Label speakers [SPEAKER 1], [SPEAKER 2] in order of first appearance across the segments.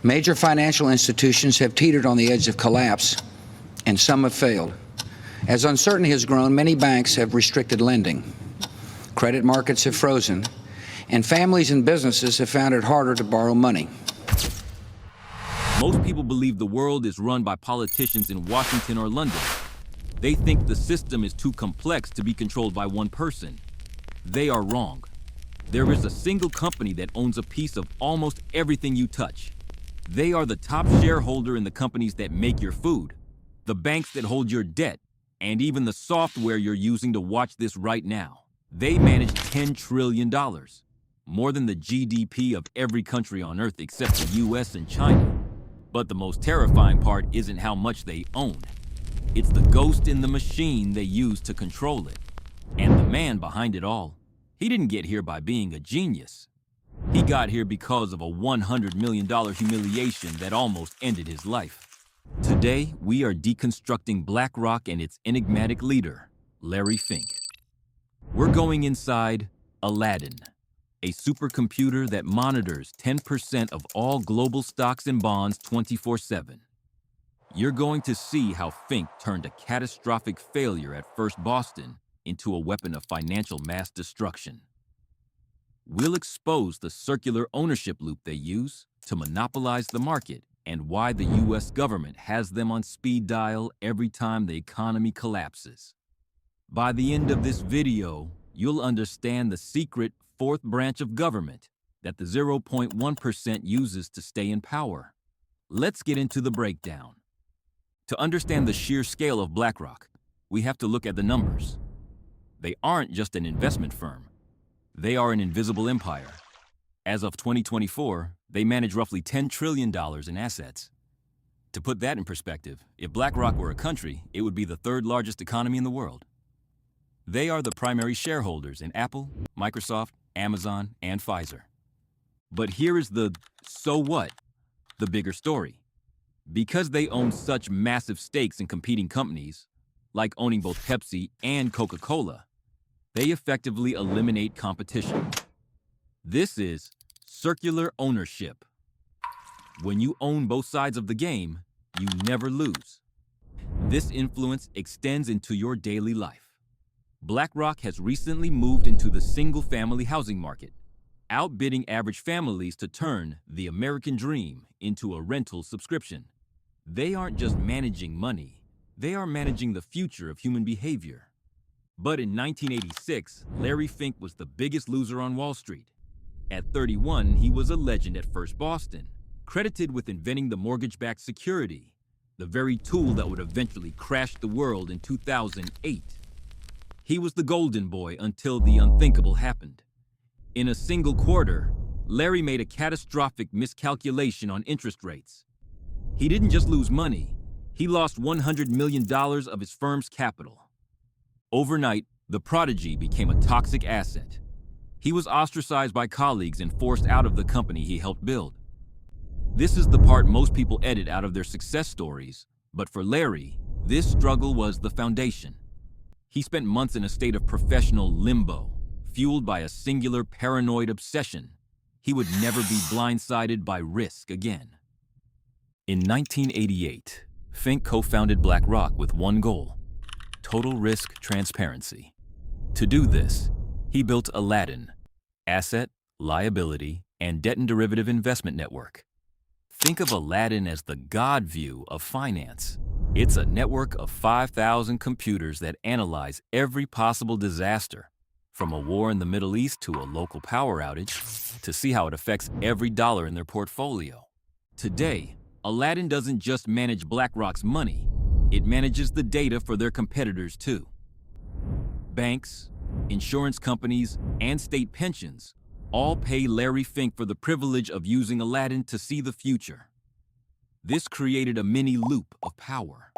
[SPEAKER 1] Major financial institutions have teetered on the edge of collapse, and some have failed. As uncertainty has grown, many banks have restricted lending. Credit markets have frozen, and families and businesses have found it harder to borrow money.
[SPEAKER 2] Most people believe the world is run by politicians in Washington or London. They think the system is too complex to be controlled by one person. They are wrong. There is a single company that owns a piece of almost everything you touch. They are the top shareholder in the companies that make your food, the banks that hold your debt, and even the software you're using to watch this right now. They manage $10 trillion, more than the GDP of every country on Earth except the US and China. But the most terrifying part isn't how much they own. It's the ghost in the machine they use to control it. And the man behind it all, he didn't get here by being a genius. He got here because of a $100 million humiliation that almost ended his life. Today, we are deconstructing BlackRock and its enigmatic leader, Larry Fink. We're going inside Aladdin, a supercomputer that monitors 10% of all global stocks and bonds 24/7. You're going to see how Fink turned a catastrophic failure at First Boston into a weapon of financial mass destruction. We'll expose the circular ownership loop they use to monopolize the market and why the US government has them on speed dial every time the economy collapses. By the end of this video, you'll understand the secret fourth branch of government that the 0.1% uses to stay in power. Let's get into the breakdown. To understand the sheer scale of BlackRock, we have to look at the numbers. They aren't just an investment firm. They are an invisible empire. As of 2024, they manage roughly $10 trillion in assets. To put that in perspective, if BlackRock were a country, it would be the third largest economy in the world. They are the primary shareholders in Apple, Microsoft, Amazon, and Pfizer. But here is the so what, the bigger story. Because they own such massive stakes in competing companies, like owning both Pepsi and Coca-Cola, they effectively eliminate competition. This is circular ownership. When you own both sides of the game, you never lose. This influence extends into your daily life. BlackRock has recently moved into the single-family housing market, outbidding average families to turn the American dream into a rental subscription. They aren't just managing money, they are managing the future of human behavior. But in 1986, Larry Fink was the biggest loser on Wall Street. At 31, he was a legend at First Boston, credited with inventing the mortgage-backed security, the very tool that would eventually crash the world in 2008. He was the golden boy until the unthinkable happened. In a single quarter, Larry made a catastrophic miscalculation on interest rates. He didn't just lose money, he lost $100 million of his firm's capital. Overnight, the prodigy became a toxic asset. He was ostracized by colleagues and forced out of the company he helped build. This is the part most people edit out of their success stories, but for Larry, this struggle was the foundation. He spent months in a state of professional limbo, fueled by a singular paranoid obsession. He would never be blindsided by risk again. In 1988, Fink co-founded BlackRock with one goal: total risk transparency. To do this, he built Aladdin, asset, liability, and debt and derivative investment network. Think of Aladdin as the God view of finance. It's a network of 5,000 computers that analyze every possible disaster, from a war in the Middle East to a local power outage, to see how it affects every dollar in their portfolio. Today, Aladdin doesn't just manage BlackRock's money, it manages the data for their competitors too. Banks, insurance companies, and state pensions all pay Larry Fink for the privilege of using Aladdin to see the future. This created a mini loop of power.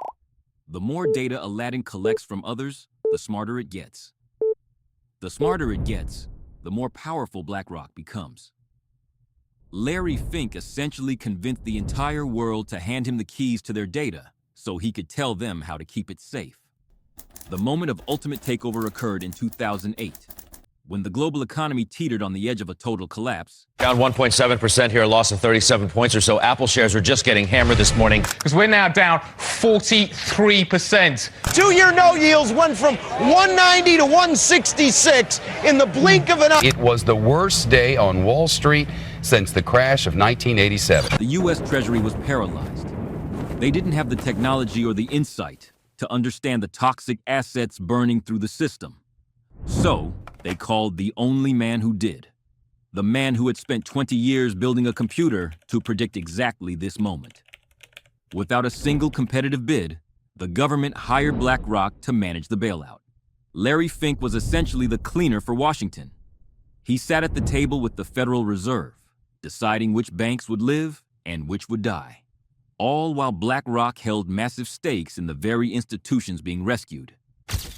[SPEAKER 2] The more data Aladdin collects from others, the smarter it gets. The smarter it gets, the more powerful BlackRock becomes. Larry Fink essentially convinced the entire world to hand him the keys to their data so he could tell them how to keep it safe. The moment of ultimate takeover occurred in 2008. when the global economy teetered on the edge of a total collapse.
[SPEAKER 3] Down 1.7% here, a loss of 37 points or so. Apple shares are just getting hammered this morning.
[SPEAKER 4] Because we're now down 43%.
[SPEAKER 5] Two-year no yields went from 190 to 166 in the blink of an eye.
[SPEAKER 6] It was the worst day on Wall Street since the crash of 1987.
[SPEAKER 2] The U.S. Treasury was paralyzed. They didn't have the technology or the insight to understand the toxic assets burning through the system. So, they called the only man who did. The man who had spent 20 years building a computer to predict exactly this moment. Without a single competitive bid, the government hired BlackRock to manage the bailout. Larry Fink was essentially the cleaner for Washington. He sat at the table with the Federal Reserve, deciding which banks would live and which would die. All while BlackRock held massive stakes in the very institutions being rescued.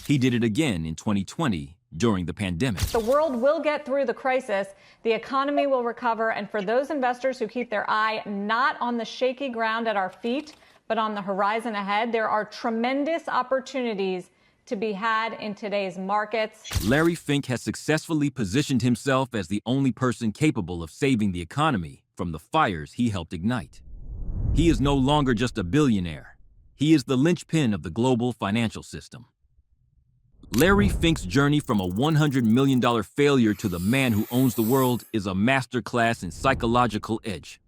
[SPEAKER 2] He did it again in 2020 during the pandemic.
[SPEAKER 7] The world will get through the crisis, the economy will recover, and for those investors who keep their eye not on the shaky ground at our feet, but on the horizon ahead, there are tremendous opportunities to be had in today's markets.
[SPEAKER 2] Larry Fink has successfully positioned himself as the only person capable of saving the economy from the fires he helped ignite. He is no longer just a billionaire. He is the linchpin of the global financial system. Larry Fink's journey from a $100 million failure to the man who owns the world is a masterclass in psychological edge.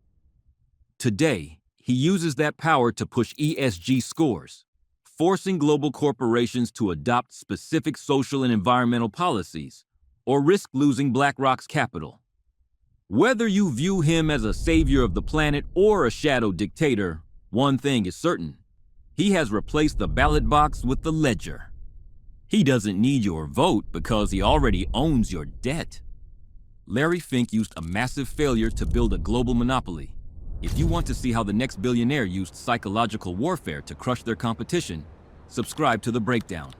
[SPEAKER 2] Today, he uses that power to push ESG scores, forcing global corporations to adopt specific social and environmental policies, or risk losing BlackRock's capital. Whether you view him as a savior of the planet or a shadow dictator, one thing is certain. He has replaced the ballot box with the ledger. He doesn't need your vote because he already owns your debt. Larry Fink used a massive failure to build a global monopoly. If you want to see how the next billionaire used psychological warfare to crush their competition, subscribe to The Breakdown.